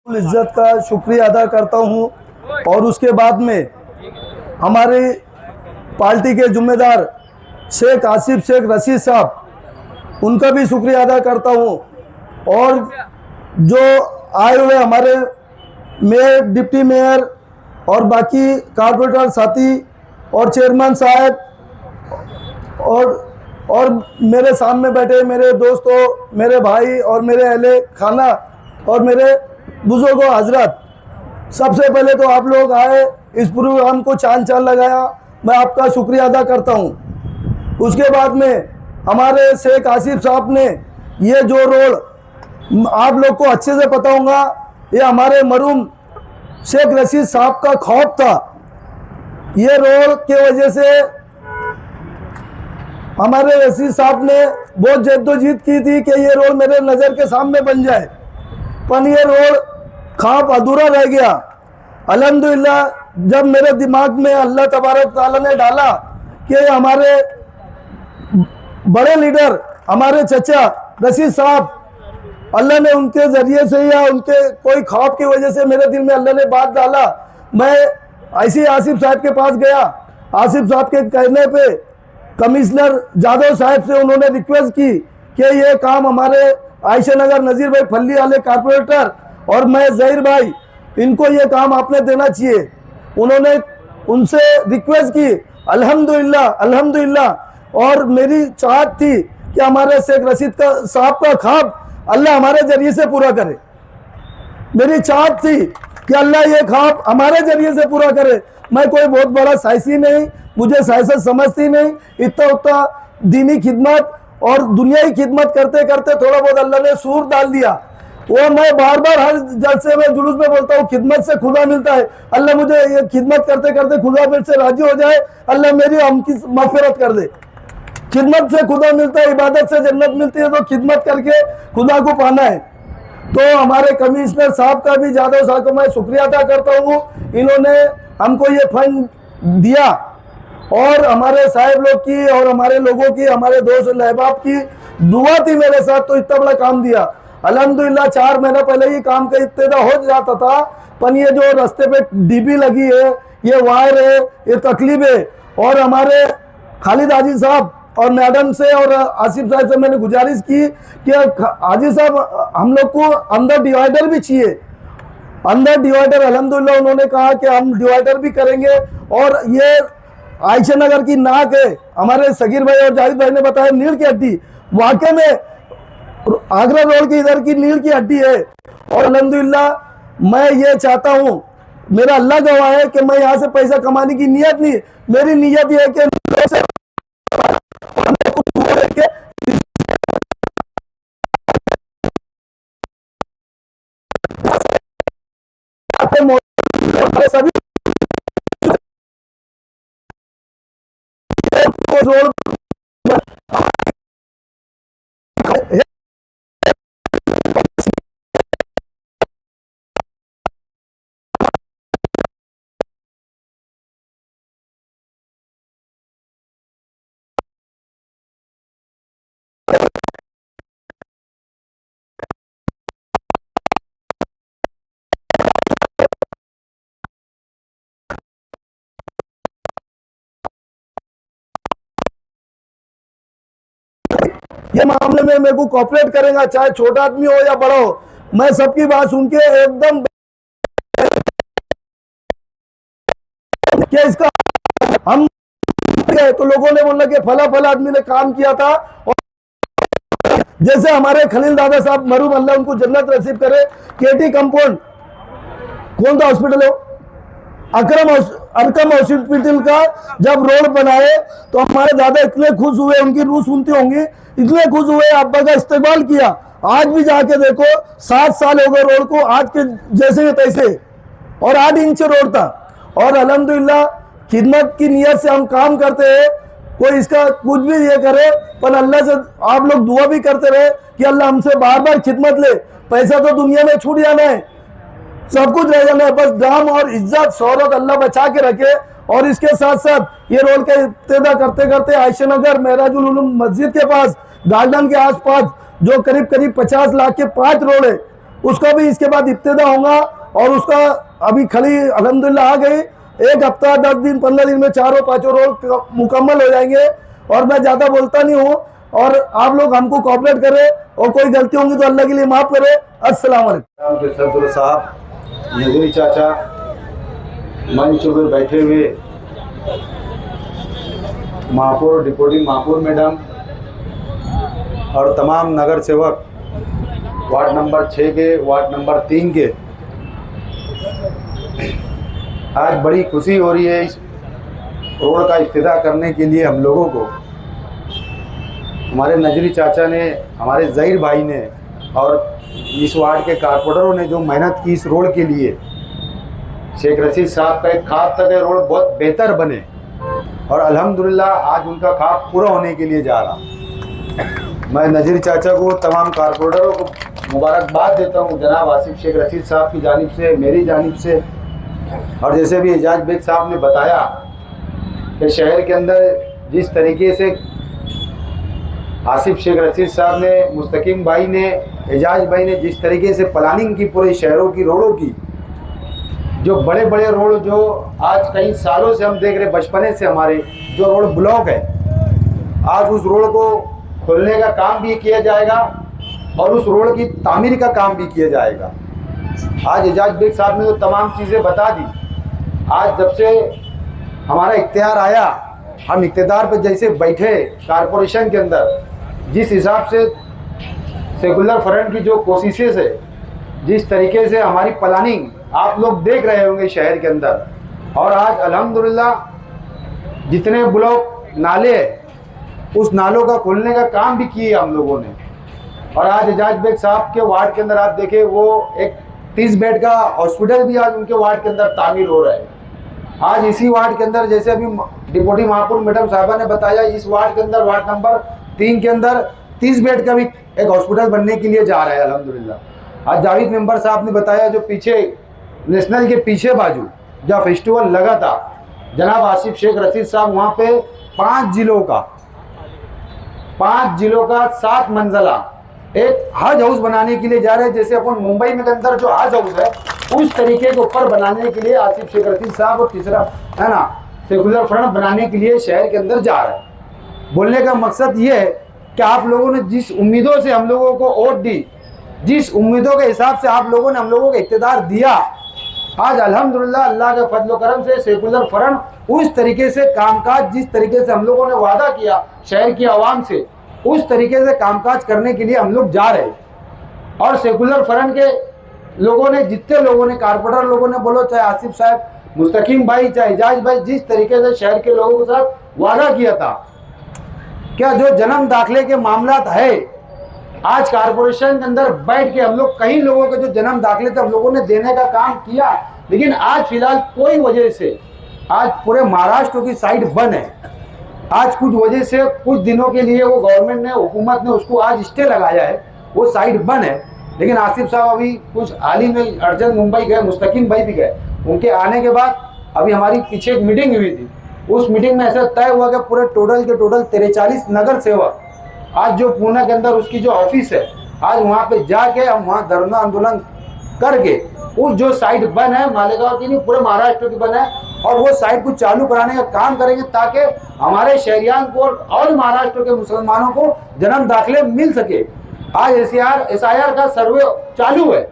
इज्जत का शुक्रिया अदा करता हूं और उसके बाद में हमारी पार्टी के जिम्मेदार शेख आसिफ शेख रशीद साहब उनका भी शुक्रिया अदा करता हूं और जो आए हुए हमारे मेयर, डिप्टी मेयर और बाकी कॉर्पोरेटर साथी और चेयरमैन साहब और मेरे सामने बैठे मेरे दोस्तों, मेरे भाई और मेरे अहले खाना और मेरे बुजुर्गों हजरत, सबसे पहले तो आप लोग आए, इस प्रोग्राम को चांद लगाया, मैं आपका शुक्रिया अदा करता हूं। उसके बाद में हमारे शेख आसिफ साहब ने ये जो रोड आप लोग को अच्छे से पता होगा, ये हमारे मरूम शेख रशीद साहब का ख्वाब था। ये रोड के वजह से हमारे रशीद साहब ने बहुत जद्दोजहद की थी कि ये रोड मेरे नज़र के सामने बन जाए, पर ये रोड ख्वाब अधूरा रह गया। अल्हम्दुलिल्लाह जब मेरे दिमाग में अल्लाह तबारक ताला ने डाला कि हमारे बड़े लीडर हमारे चचा रशीद साहब, अल्लाह ने उनके ज़रिए से या उनके कोई ख्वाब की वजह से मेरे दिल में अल्लाह ने बात डाला। मैं ऐसे आसिफ साहब के पास गया। आसिफ साहब के कहने पे कमिश्नर जादव साहब से उन्होंने रिक्वेस्ट की कि ये काम हमारे आयशा नगर नज़ीर भाई फल्ली वाले कारपोरेटर और मैं ज़हीर भाई, इनको ये काम आपने देना चाहिए। उन्होंने उनसे रिक्वेस्ट की। अल्हम्दुलिल्लाह अल्हम्दुलिल्लाह। और मेरी चाहत थी कि हमारे शेख रशीद साहब का ख्वाब अल्लाह हमारे जरिए से पूरा करे। मेरी चाहत थी कि अल्लाह ये ख्वाब हमारे जरिए से पूरा करे। मैं कोई बहुत बड़ा साइसी नहीं, मुझे सियासत समझती नहीं, इतना उतना दीनी खिदमत और दुनियाई खिदमत करते करते थोड़ा बहुत अल्लाह ने सूर डाल दिया। वो मैं बार बार हर जलसे में जुलूस में बोलता हूँ, खिदमत से खुदा मिलता है। अल्लाह मुझे ये खिदमत करते करते खुदा मेरे से राजी हो जाए, अल्लाह मेरी हमकी मगफिरत कर दे। खिदमत से खुदा मिलता है, इबादत से जन्नत मिलती है, तो खिदमत करके खुदा को पाना है। तो हमारे कमिश्नर साहब का भी, जादव साहब का मैं शुक्रिया अदा करता हूँ। इन्होंने हमको ये फंड दिया और हमारे साहब लोग की और हमारे लोगों की, हमारे दोस्त लहबाब की दुआ थी मेरे साथ, तो इतना बड़ा काम दिया। अल्हम्दुलिल्लाह 4 महीना पहले ही काम का इब्तिदा हो जाता था, पर ये जो रास्ते पे डीबी लगी है, ये वायर है, ये तकलीफ है। और हमारे खालिद हाजी साहब और मैडम से और आसिफ साहब से मैंने गुजारिश की कि हाजी साहब हम लोग को अंदर डिवाइडर भी चाहिए, अंदर डिवाइडर। अल्हम्दुलिल्लाह उन्होंने कहा कि हम डिवाइडर भी करेंगे। और ये आयशा नगर की नाक है, हमारे सगीर भाई और जाहिद भाई ने बताया नील की हड्डी, वाकई में आगरा रोड की इधर की नील की हड्डी है। और अल्हम्दुलिल्लाह मैं ये चाहता हूँ, मेरा अल्लाह गवाह है कि मैं यहाँ से पैसा कमाने की नीयत नहीं, मेरी नीयत ये है कि सभी रोड ये मामले में मेरे को कोऑपरेट करेगा, चाहे छोटा आदमी हो या बड़ा हो, मैं सबकी बात सुन के एकदम क्या इसका हम गए तो लोगों ने बोला कि फला फला आदमी ने काम किया था। और जैसे हमारे खलील दादा साहब मरूम, अल्लाह उनको जन्नत नसीब करे, केटी कंपाउंड कौन सा हॉस्पिटल है, अरकम हॉस्पिटल का जब रोड बनाए तो हमारे दादा इतने खुश हुए, उनकी रूह सुनती होंगी, इतने खुश हुए, अब्बा का इस्तेमाल किया। आज भी जाके देखो 7 साल हो गए रोड को, आज के जैसे के तैसे, और 8 इंच रोड था। और अल्हम्दुलिल्लाह खिदमत की नीयत से हम काम करते हैं, कोई इसका कुछ भी ये करे, पर अल्लाह से आप लोग दुआ भी करते रहे कि अल्लाह हमसे बार बार खिदमत ले। पैसा तो दुनिया में छूट जाना है, सब कुछ रह जाना है, बस दाम और इज्जत शोहरत अल्लाह बचा के रखे। और इसके साथ साथ ये रोड का इब्तिदा करते करते आयशा नगर महराजुल उलूम मस्जिद के पास, गार्डन के आसपास जो करीब 50 लाख के 5 रोड है, उसका भी इसके बाद इब्तिदा होगा। और उसका अभी खली अल्हम्दुलिल्लाह आ गई, 1 हफ्ता 10 दिन 15 दिन में 4-5 रोड मुकम्मल हो जाएंगे। और मैं ज़्यादा बोलता नहीं हूँ, और आप लोग हमको कोऑपरेट करें, और कोई गलती होंगी तो अल्लाह के लिए माफ़ करे। अस्सलाम वालेकुम। सदर साहब, नजरी चाचा, मंच पर बैठे हुए महापौर डिप्टी महापौर मैडम और तमाम नगर सेवक, वार्ड नंबर 6 के, वार्ड नंबर 3 के, आज बड़ी खुशी हो रही है इस रोड का इफ्तिताह करने के लिए। हम लोगों को हमारे नजरी चाचा ने, हमारे ज़हीर भाई ने और इस वार्ड के कारपोरेटरों ने जो मेहनत की इस रोड के लिए, शेख रशीद साहब का एक ख्वाब था कि रोड बहुत बेहतर बने, और अल्हम्दुलिल्लाह आज उनका ख्वाब पूरा होने के लिए जा रहा। मैं नजरी चाचा को, तमाम कारपोरेटरों को मुबारकबाद देता हूँ, जनाब आसिफ शेख रशीद साहब की जानिब से, मेरी जानिब से। और जैसे भी एजाज बेग साहब ने बताया कि शहर के अंदर जिस तरीके से आसिफ शेख रशीद साहब ने, मुस्तकीम भाई ने, एजाज भाई ने जिस तरीके से प्लानिंग की पूरे शहरों की रोडों की, जो बड़े बड़े रोड जो आज कई सालों से हम देख रहे, बचपने से हमारे जो रोड ब्लॉक है, आज उस रोड को खोलने का काम भी किया जाएगा और उस रोड की तामीर का काम भी किया जाएगा। आज एजाज बेग साहब ने तो तमाम चीज़ें बता दी। आज जब से हमारा इख्तियार आया, हम इख्तियार पर जैसे बैठे कारपोरेशन के अंदर, जिस हिसाब से सेकुलर फ्रंट की जो कोशिशें है, जिस तरीके से हमारी प्लानिंग आप लोग देख रहे होंगे शहर के अंदर, और आज अल्हम्दुलिल्लाह जितने ब्लॉक नाले हैं उस नालों का खोलने का काम भी किया हम लोगों ने। और आज एजाज बेग साहब के वार्ड के अंदर आप देखें, वो एक 30 बेड का हॉस्पिटल भी आज उनके वार्ड के अंदर तामीर हो रहा है। आज इसी वार्ड के अंदर, जैसे अभी डिप्टी महापौर मैडम साहबा ने बताया, इस वार्ड के अंदर, वार्ड नंबर 3 के अंदर 30 बेड का भी एक हॉस्पिटल बनने के लिए जा रहा है अल्हम्दुलिल्लाह। आज जावेद मेंबर साहब ने बताया, जो पीछे नेशनल के पीछे बाजू जहाँ फेस्टिवल लगा था, जनाब आसिफ शेख रशीद साहब वहाँ पे 5 जिलों का 7 मंजिला एक हज हाउस बनाने के लिए जा रहे हैं। जैसे अपन मुंबई में के अंदर जो हज हाउस है, उस तरीके के ऊपर बनाने के लिए आसिफ शेख रशीद साहब, और तीसरा है ना सेकुलर फ्रंट बनाने के लिए शहर के अंदर जा रहे हैं। बोलने का मकसद ये है कि आप लोगों ने जिस उम्मीदों से हम लोगों को वोट दी, जिस उम्मीदों के हिसाब से आप लोगों ने हम लोगों को इख्तियार दिया, आज अल्हम्दुलिल्लाह अल्लाह के फजल करम से सेकुलर फ्रंट उस तरीके से कामकाज, जिस तरीके से हम लोगों ने वादा किया शहर की आवाम से, उस तरीके से कामकाज करने के लिए हम लोग जा रहे हैं। और सेकुलर फ्रंट के लोगों ने, जितने लोगों ने, कारपोरेटर लोगों ने बोलो, चाहे आसिफ साहब, मुस्तकीम भाई, चाहे एजाज भाई, जिस तरीके से शहर के लोगों के साथ वादा किया था, क्या जो जन्म दाखिले के मामला है, आज कारपोरेशन के अंदर बैठ के हम लोग कई लोगों के जो जन्म दाखिले थे हम लोगों ने देने का काम किया, लेकिन आज फिलहाल कोई वजह से आज पूरे महाराष्ट्र की साइड बंद है। आज कुछ वजह से कुछ दिनों के लिए वो गवर्नमेंट ने, हुकूमत ने उसको आज स्टे लगाया है, वो साइड बंद है। लेकिन आसिफ साहब अभी कुछ हाल ही में अर्जेंट मुंबई गए, मुस्तकीम भाई भी गए। उनके आने के बाद अभी हमारी पीछे एक मीटिंग हुई थी, उस मीटिंग में ऐसा तय हुआ कि पूरे टोटल के टोटल 43 नगर सेवक, आज जो पूना के अंदर उसकी जो ऑफिस है, आज वहाँ पे जाके हम वहाँ धरना आंदोलन करके उस जो साइट बन है, मालेगांव की नहीं पूरे महाराष्ट्र की बन है, और वो साइट को चालू कराने का काम करेंगे ताकि हमारे शहरियान को और महाराष्ट्र के मुसलमानों को जन्म दाखिले मिल सके। आज SIR का सर्वे चालू है।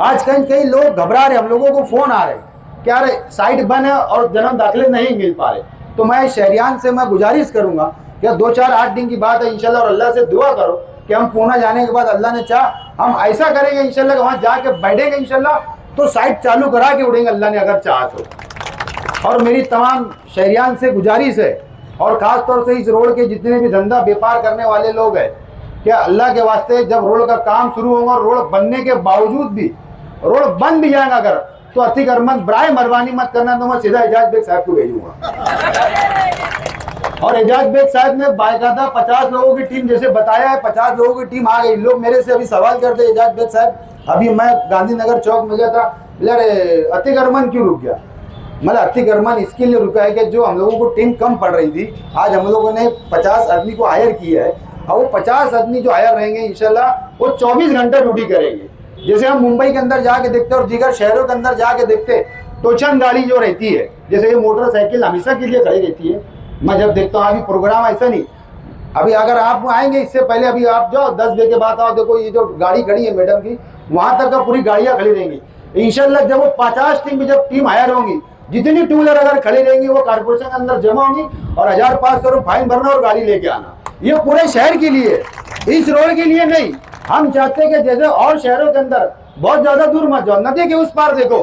आज कहीं कई लोग घबरा रहे, हम लोगों को फोन आ रहे क्या रे साइट बन है और जन्म दाखिले नहीं मिल पा रहे। तो मैं शहरियान से मैं गुजारिश करूंगा कि 2-4-8 दिन की बात है इंशाल्लाह, और अल्लाह से दुआ करो कि हम पूना जाने के बाद अल्लाह ने चाह हम ऐसा करेंगे इंशाल्लाह, वहाँ जाके बैठेंगे इंशाल्लाह तो साइट चालू करा के उड़ेंगे अल्लाह ने अगर चाहा तो। और मेरी तमाम शहरियान से गुजारिश है, और ख़ास तौर से इस रोड के जितने भी धंधा व्यापार करने वाले लोग हैं, क्या अल्लाह के वास्ते जब रोड का काम शुरू होगा, रोड बनने के बावजूद भी रोड बंद भी जाएगा अगर, तो अति करमत बराए मेहरबानी मत करना, तो मैं सीधा एजाज बेग साहब को भेजूंगा। और एजाज बेग साहब ने बाकायदा 50 लोगों की टीम, जैसे बताया है 50 लोगों की टीम आ गई। लोग मेरे से अभी सवाल करते एजाज बेग साहब, अभी मैं गांधीनगर चौक में गया था, बोले अति करमन क्यों रुक गया? मतलब अति करमन इसके लिए रुका है कि जो हम लोगों को टीम कम पड़ रही थी, आज हम लोगों ने 50 आदमी को हायर किया है, और वो 50 आदमी जो हायर रहेंगे इंशाल्लाह वो 24 घंटे ड्यूटी करेंगे। जैसे हम मुंबई के अंदर जाके देखते हैं और दीगर शहरों के अंदर जाके देखते हैं तो चंद गाड़ी जो रहती है, जैसे ये मोटरसाइकिल हमेशा के लिए खड़ी रहती है। मैं जब देखता हूँ, अभी प्रोग्राम ऐसा नहीं, अभी अगर आप आएंगे इससे पहले, अभी आप जाओ 10 बजे के बाद आओ, देखो ये जो गाड़ी खड़ी है मैडम की, वहां तक का पूरी गाड़ियां खड़ी रहेंगी। इंशाल्लाह जब वो 50 टीम की जब टीम हायर होंगी, जितनी टू व्हीलर अगर खड़ी रहेंगी वो कारपोरेशन के अंदर जमा होंगी और 1500 रुपये फाइन भरना और गाड़ी लेके आना। ये पूरे शहर के लिए, इस रोड के लिए नहीं। हम चाहते हैं कि जैसे और शहरों के अंदर बहुत ज्यादा दूर मत जाओ, नदी के उस पार देखो,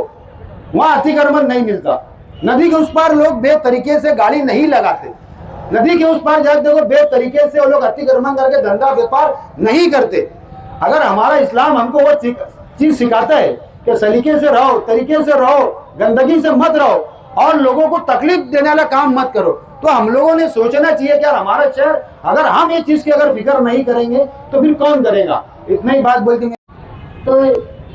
वहां अतिक्रमण नहीं मिलता। नदी के उस पार लोग बेतरीके से गाड़ी नहीं लगाते, नदी के उस पार जाके देखो बेतरीके से वो लोग अतिक्रमण करके धंधा व्यापार नहीं करते। अगर हमारा इस्लाम हमको वो चीज सिखाता है कि सलीके से रहो, तरीके से रहो, गंदगी से मत रहो और लोगों को तकलीफ देने वाला काम मत करो, तो हम लोगों ने सोचना चाहिए कि यार हमारा शहर, अगर हम ये चीज की अगर फिक्र नहीं करेंगे तो फिर कौन करेगा। इतना ही बात बोल देंगे। तो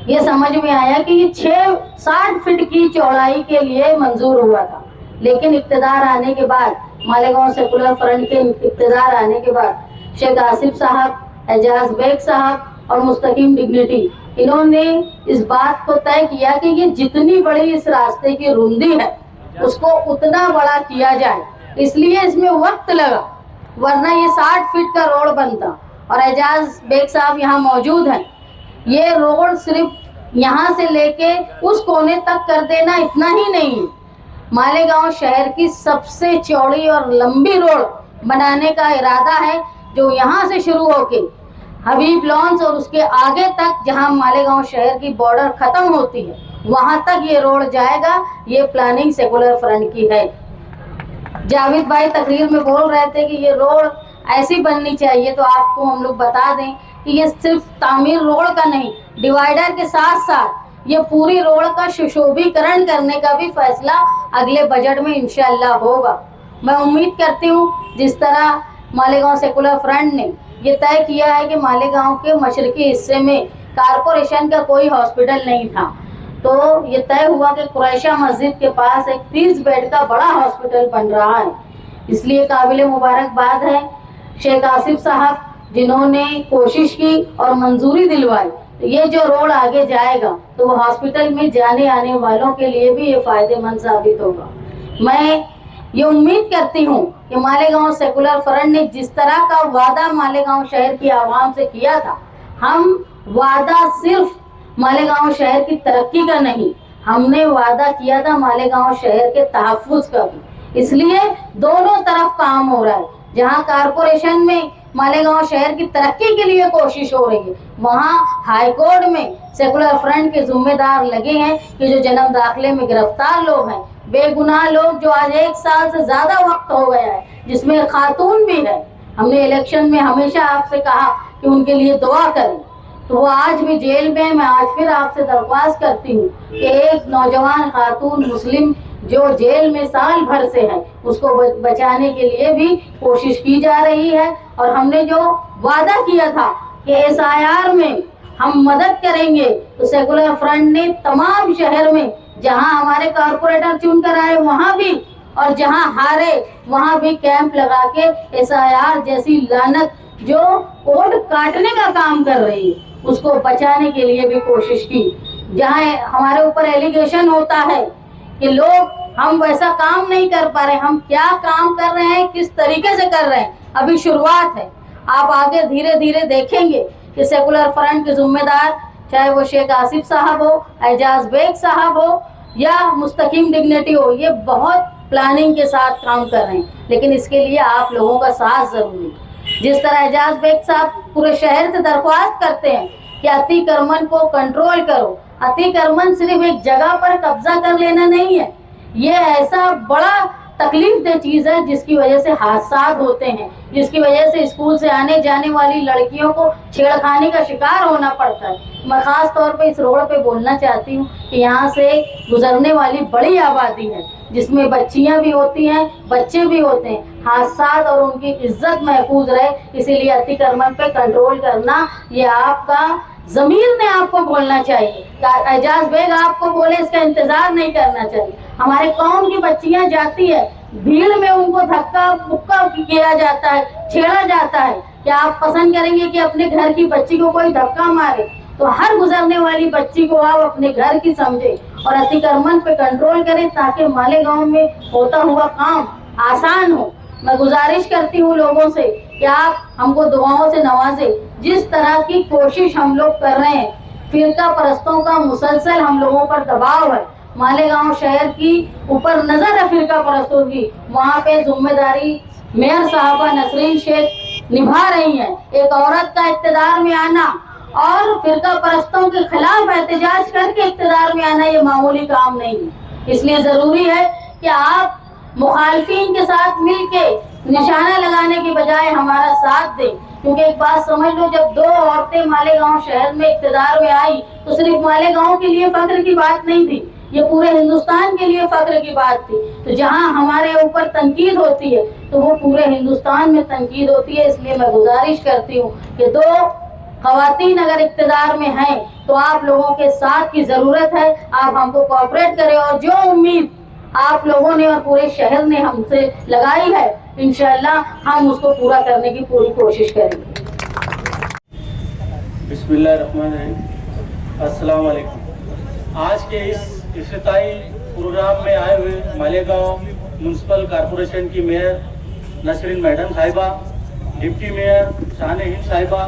ये समझ में आया कि ये 60 फीट की चौड़ाई के लिए मंजूर हुआ था, लेकिन इक्तदार आने के बाद, मालेगांव सेकुलर फ्रंट के इक्तदार आने के बाद, शेख आसिफ साहब, एजाज बेग साहब और मुस्तकीम डिग्निटी, इन्होंने इस बात को तय किया कि ये जितनी बड़ी इस रास्ते की रुंदी है उसको उतना बड़ा किया जाए। इसलिए इसमें वक्त लगा, वरना ये 60 फीट का रोड बनता। और एजाज बेग साहब यहाँ मौजूद हैं। ये रोड सिर्फ यहाँ से लेके उस कोने तक कर देना इतना ही नहीं है, मालेगांव शहर की सबसे चौड़ी और लंबी रोड बनाने का इरादा है, जो यहाँ से शुरू होके हबीब लॉन्स और उसके आगे तक, जहाँ मालेगांव शहर की बॉर्डर खत्म होती है, वहाँ तक ये रोड जाएगा। ये प्लानिंग सेकुलर फ्रंट की है। जावेद भाई तकरीर में बोल रहे थे कि ये रोड ऐसी बननी चाहिए, तो आपको हम लोग बता दें कि ये सिर्फ तामीर रोड का नहीं, डिवाइडर के साथ साथ ये पूरी रोड का सुशोभीकरण करने का भी फैसला अगले बजट में इंशाअल्लाह होगा। मैं उम्मीद करती हूँ जिस तरह मालेगांव सेकुलर फ्रंट ने ये तय किया है कि मालेगांव के मशरकी हिस्से में कारपोरेशन का कोई हॉस्पिटल नहीं था, तो ये तय हुआ कि कुरैशा मस्जिद के पास एक 30 बेड का बड़ा हॉस्पिटल बन रहा है। इसलिए काबिल मुबारकबाद है शेख आसिफ साहब, जिन्होंने कोशिश की और मंजूरी दिलवाई। तो ये जो रोड आगे जाएगा तो वो हॉस्पिटल में जाने आने वालों के लिए भी ये फायदेमंद साबित होगा। मैं ये उम्मीद करती हूँ कि मालेगांव सेकुलर फ्रंट ने जिस तरह का वादा मालेगांव शहर की आवाम से किया था, हम वादा सिर्फ मालेगांव शहर की तरक्की का नहीं, हमने वादा किया था मालेगांव शहर के तहफ्फुज का भी। इसलिए दोनों तरफ काम हो रहा है। जहां कारपोरेशन में मालेगांव शहर की तरक्की के लिए कोशिश हो रही है, वहां हाई कोर्ट में सेकुलर फ्रंट के जिम्मेदार लगे हैं कि जो जन्म दाखिले में गिरफ्तार लोग हैं, बेगुनाह लोग, जो आज 1 साल से ज्यादा वक्त हो गया है, जिसमें खातून भी है, हमने इलेक्शन में हमेशा आपसे कहा कि उनके लिए दुआ करें, तो वो आज भी जेल में। मैं आज फिर आपसे दरख्वास्त करती हूँ कि एक नौजवान खातून मुस्लिम जो जेल में साल भर से है, उसको बचाने के लिए भी कोशिश की जा रही है। और हमने जो वादा किया था कि SIR में हम मदद करेंगे, तो सेकुलर फ्रंट ने तमाम शहर में जहां हमारे कारपोरेटर चुनकर आए वहां भी, और जहां हारे वहां भी कैंप लगा के SIR जैसी लानत जो कोड काटने का काम कर रही है, उसको बचाने के लिए भी कोशिश की। जहां हमारे ऊपर एलिगेशन होता है कि लोग हम वैसा काम नहीं कर पा रहे, हम क्या काम कर रहे हैं, किस तरीके से कर रहे हैं, अभी शुरुआत है। आप आगे धीरे धीरे देखेंगे कि सेकुलर फ्रंट के जिम्मेदार, चाहे वो शेख आसिफ साहब हो, एजाज बेग साहब हो या मुस्तकीम डिग्निटी हो, ये बहुत प्लानिंग के साथ काम कर रहे हैं। लेकिन इसके लिए आप लोगों का साथ जरूरी है। जिस तरह एजाज बेग साहब पूरे शहर से दरख्वास्त करते हैं कि अतिक्रमण को कंट्रोल करो। अतिक्रमण सिर्फ एक जगह पर कब्जा कर लेना नहीं है, ये ऐसा बड़ा तकलीफ दे चीज है जिसकी वजह से हादसा होते हैं, जिसकी वजह से स्कूल से आने जाने वाली लड़कियों को छेड़खानी का शिकार होना पड़ता है। मैं खास तौर पे इस रोड पे बोलना चाहती हूँ कि यहाँ से गुजरने वाली बड़ी आबादी है, जिसमें बच्चियाँ भी होती हैं, बच्चे भी होते हैं। हादसा और उनकी इज्जत महफूज रहे, इसीलिए अतिक्रमण पे कंट्रोल करना ये आपका जमीर ने आपको बोलना चाहिए। एजाज बेग आपको बोले इसका इंतजार नहीं करना चाहिए। हमारे कौम की बच्चियां जाती है, भीड़ में उनको धक्का मुक्का किया जाता है, छेड़ा जाता है। क्या आप पसंद करेंगे कि अपने घर की बच्ची को कोई धक्का मारे? तो हर गुजरने वाली बच्ची को आप अपने घर की समझे और अतिक्रमण पे कंट्रोल करें, ताकि मालेगांव में होता हुआ काम आसान हो। मैं गुजारिश करती हूँ लोगों से कि आप हमको दुआओं से नवाजें। जिस तरह की कोशिश हम लोग कर रहे हैं, फिरका परस्तों का मुसलसल हम लोगों पर दबाव है, मालेगांव शहर की ऊपर नजर है फिरका परस्तों की, वहाँ पे जिम्मेदारी मेयर साहबा नसरीन शेख निभा रही हैं। एक औरत का इक़्तिदार में आना और फिरका परस्तों के खिलाफ एहतजाज करके इक़्तिदार में आना ये मामूली काम नहीं है। इसलिए जरूरी है कि आप मुखालफिन के साथ मिलके निशाना लगाने के बजाय हमारा साथ दें, क्योंकि एक बात समझ लो, जब 2 औरतें मालेगांव शहर में इक़्तिदार में आई तो सिर्फ मालेगांव के लिए फख्र की बात नहीं थी, ये पूरे हिंदुस्तान के लिए फख्र की बात थी। तो जहां हमारे ऊपर तनकीद होती है तो वो पूरे हिंदुस्तान में तनकीद होती है। इसलिए मैं गुजारिश करती हूँ कि 2 खवातीन अगर इक़्तिदार में हैं तो आप लोगों के साथ की जरूरत है, आप हमको कोऑपरेट करें और जो उम्मीद आप लोगों ने और पूरे शहर ने हमसे लगाई है, इंशाअल्लाह हम उसको पूरा करने की पूरी कोशिश करेंगे। बिस्मिल्लाहिर्रहमानिर्रहीम, अस्सलाम वालेकुम। आज के इस इफ्तिताई प्रोग्राम में आए हुए मालेगांव म्यूनसिपल कॉरपोरेशन की मेयर नसरीन मैडम साहिबा, डिप्टी मेयर शान-ए-हिंद साहिबा,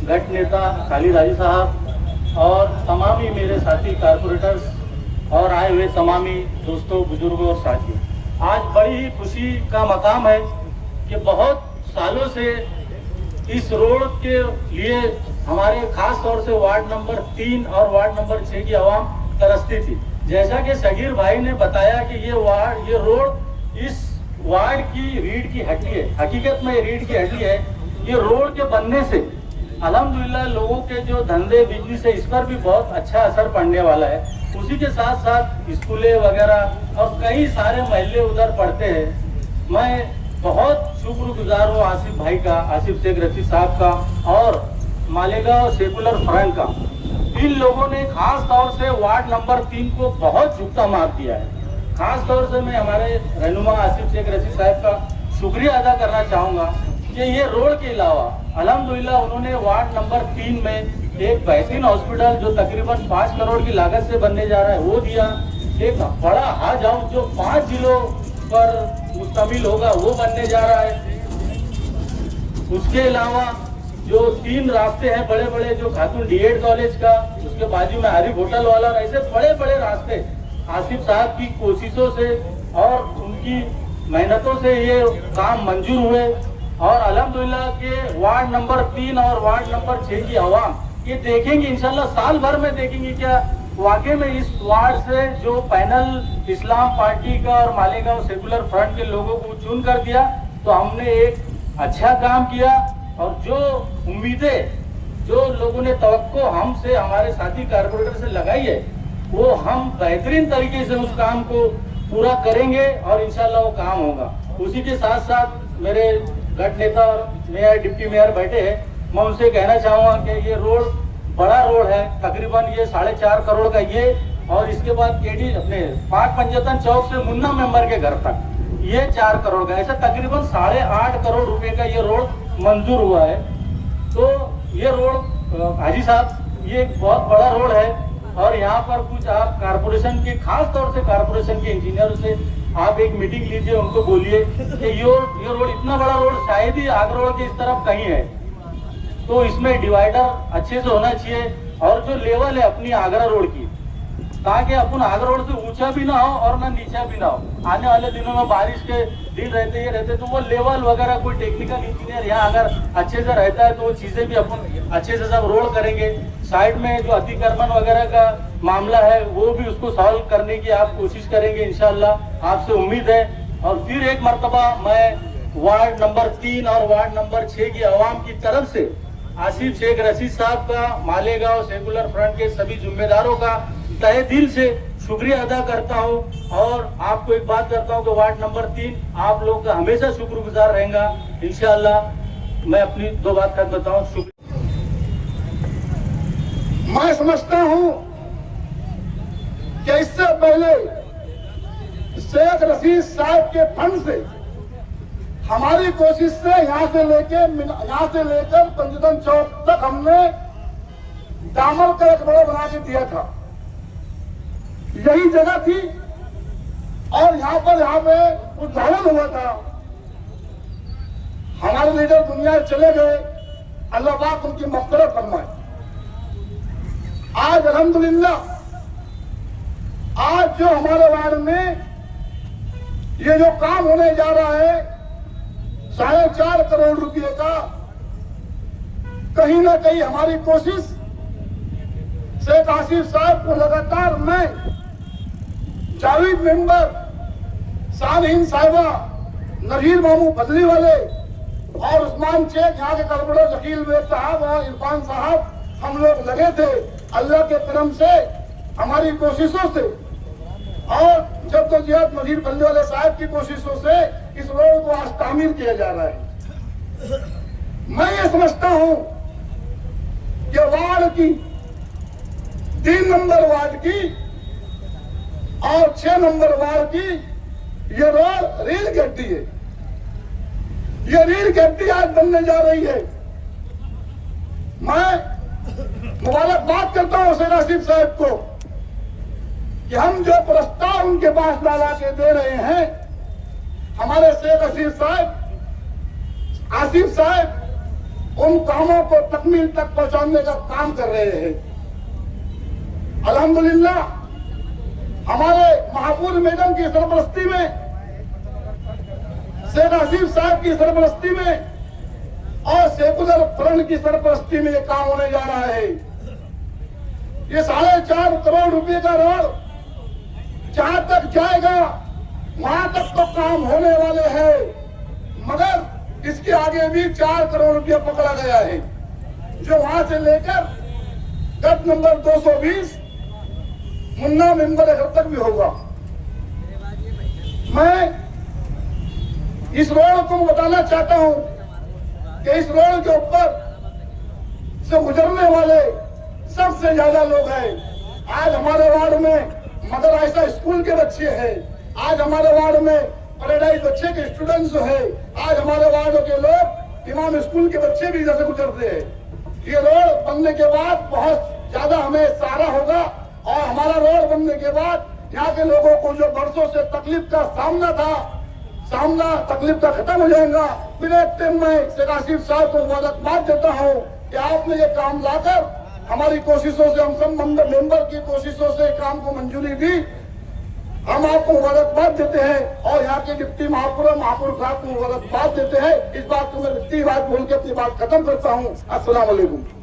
गट नेता खालिद हाजी साहब और तमामी मेरे साथी कारपोरेटर्स और आए हुए तमामी दोस्तों, बुजुर्गों और साथियों, आज बड़ी ही खुशी का मकाम है कि बहुत सालों से इस रोड के लिए हमारे खास तौर से वार्ड नंबर 3 और वार्ड नंबर 6 की आवाम तरसती थी। जैसा कि सगीर भाई ने बताया कि ये रोड इस वार्ड की रीढ़ की हड्डी है, हकीकत में रीढ़ की हड्डी है। ये रोड के बनने से अल्हम्दुलिल्लाह लोगों के जो धंधे बिजनेस है इस पर भी बहुत अच्छा असर पड़ने वाला है। उसी के साथ साथ स्कूलें वगैरह और कई सारे महल्ले उधर पड़ते हैं। मैं बहुत शुक्रगुजार हूँ आसिफ भाई का, आसिफ शेख रशीद साहब का और मालेगांव सेकुलर फ्रंट का। इन लोगों ने खास तौर से वार्ड नंबर 3 को बहुत झुकता मार दिया है। खास तौर से मैं हमारे रहनुमा आसिफ शेख रशीद साहब का शुक्रिया अदा करना चाहूँगा कि ये रोड के अलावा अल्हम्दुलिल्लाह उन्होंने वार्ड नंबर 3 में एक बेहतरीन हॉस्पिटल जो तकरीबन 5 करोड़ की लागत से बनने जा रहा है वो दिया। एक बड़ा हज हाउस जो 5 जिलों पर मुश्तमिल होगा वो बनने जा रहा है। उसके अलावा जो 3 रास्ते हैं बड़े बड़े, जो खातून डीएड कॉलेज का, उसके बाजू में आरिफ होटल वाला, ऐसे बड़े बड़े रास्ते आसिफ साहब की कोशिशों से और उनकी मेहनतों से ये काम मंजूर हुए। और अल्हम्दुलिल्लाह के वार्ड नंबर 3 और वार्ड नंबर 6 की आवाम ये देखेंगे, इंशाल्लाह साल भर में देखेंगे क्या वाकई में इस वार्ड से जो पैनल इस्लाम पार्टी का और मालेगांव सेकुलर फ्रंट के लोगों को चुन कर दिया तो हमने एक अच्छा काम किया। और जो उम्मीदें जो लोगों ने तवक्को हमसे, हमारे साथी कारपोरेटर से लगाई है, वो हम बेहतरीन तरीके से उस काम को पूरा करेंगे और इंशाल्लाह वो काम होगा। उसी के साथ साथ मेरे गट नेता और मेयर, डिप्टी मेयर बैठे हैं, मैं उनसे कहना चाहूँगा कि ये रोड बड़ा रोड है, तकरीबन ये 4.5 करोड़ का ये, और इसके बाद केडी अपने पाक पंजतन चौक से मुन्ना मेंबर के घर तक ये 4 करोड़ का, ऐसा तकरीबन 8.5 करोड़ रुपए का ये रोड मंजूर हुआ है। तो ये रोड हाजी साहब ये एक बहुत बड़ा रोड है और यहाँ पर कुछ आप कारपोरेशन के, खास तौर से कारपोरेशन के इंजीनियरों से आप एक मीटिंग लीजिए, उनको बोलिए कि ये रोड इतना बड़ा रोड शायद ही आगरा रोड के इस तरफ कहीं है, तो इसमें डिवाइडर अच्छे से होना चाहिए और जो लेवल है अपनी आगरा रोड की, ताकि अपन आगरा रोड से ऊंचा भी ना हो और ना नीचा भी ना हो। आने वाले दिनों में बारिश के दिन रहते तो वो लेवल वगैरह कोई टेक्निकल इंजीनियर यहाँ अगर अच्छे से रहता है तो वो चीजें भी अपन अच्छे से सब रोल करेंगे। साइड में जो अतिक्रमण वगैरह का मामला है वो भी उसको सॉल्व करने की आप कोशिश करेंगे इंशाल्लाह, आपसे उम्मीद है। और फिर एक मर्तबा मैं वार्ड नंबर 3 और वार्ड नंबर 6 की आवाम की तरफ से आसिफ शेख रशीद साहब का, मालेगांव सेकुलर फ्रंट के सभी जिम्मेदारों का तहे दिल से शुक्रिया अदा करता हूं। और आपको एक बात करता हूं कि वार्ड नंबर 3 आप लोग का हमेशा शुक्रगुजार रहेगा इंशाअल्लाह। मैं अपनी 2 बात कर देता हूं। शुक्रिया। मैं समझता हूं कि इससे पहले शेख रशीद साहब के फंड से हमारी कोशिश से यहाँ से लेकर पंजतन चौक तक हमने डामर का एक रोड बना के दिया था। यही जगह थी और यहाँ पे उद्घाटन हुआ था। हमारे लीडर दुनिया से चले गए, अल्लाह पाक उनकी मग़फ़िरत फरमाए। आज अल्हम्दुलिल्लाह आज जो हमारे वार्ड में ये जो काम होने जा रहा है 4.5 करोड़ रुपए का, कहीं ना कहीं हमारी कोशिश शेख आसिफ साहब को लगातार मैं, जावेद मेंबर, सालहीन साहिबा, नजीर मामू बदली वाले और उस्मान शेख, यहाँ के कलबड़ो शकील बेग साहब और इरफान साहब, हम लोग लगे थे। अल्लाह के करम से, हमारी कोशिशों से और जद्दोजहद नजीर बदली वाले साहब की कोशिशों से इस रोड को आज तामीर किया जा रहा है। मैं ये समझता हूं कि वार्ड की 3 नंबर वार्ड की और 6 नंबर वार्ड की ये रोड रेल गड्डी है। ये रेल गड्डी आज बनने जा रही है। मैं मुबारकबाद करता हूं शेख आसिफ साहब को कि हम जो प्रस्ताव उनके पास डाला के दे रहे हैं, हमारे शेख आसिफ साहब उन कामों को तकमील तक पहुंचाने का काम कर रहे हैं। अल्हम्दुलिल्लाह हमारे महापुर मैडम की सरपरस्ती में, शेख आसिफ साहब की सरपरस्ती में और सेकुलर फ्रंट की सरपरस्ती में ये काम होने जा रहा है। ये 4.5 करोड़ रुपए का रोड जहां तक जाएगा वहां तक तो काम होने वाले हैं, मगर इसके आगे भी 4 करोड़ रुपया पकड़ा गया है, जो वहां से लेकर गट नंबर 220 मुन्ना मेंबर घर तक भी होगा। मैं इस रोड को बताना चाहता हूं कि इस रोड के ऊपर से गुजरने वाले सबसे ज्यादा लोग हैं। आज हमारे वार्ड में मदरसा स्कूल के बच्चे हैं, आज हमारे वार्ड में पैराडाइज बच्चे के स्टूडेंट्स हैं, आज हमारे वार्ड के लोग इमाम स्कूल के बच्चे भी इधर से गुजरते हैं। ये रोड बनने के बाद बहुत ज्यादा हमें सहारा होगा और हमारा रोड बनने के बाद यहाँ के लोगों को जो बरसों से तकलीफ का सामना तकलीफ का खत्म हो जाएगा। फिर एक टाइम में शेख आसिफ साहब को मुबारकबाद देता हूँ कि आपने ये काम लाकर हमारी कोशिशों से, हम सब मेंबर की कोशिशों से काम को मंजूरी दी। हम आपको मुबारकबाद देते हैं और यहाँ के डिप्टी महापुर साहब को मुबारकबाद देते हैं। इस बात को मैं डिप्टी बात बोल के अपनी बात खत्म करता हूँ। अस्सलाम वालेकुम।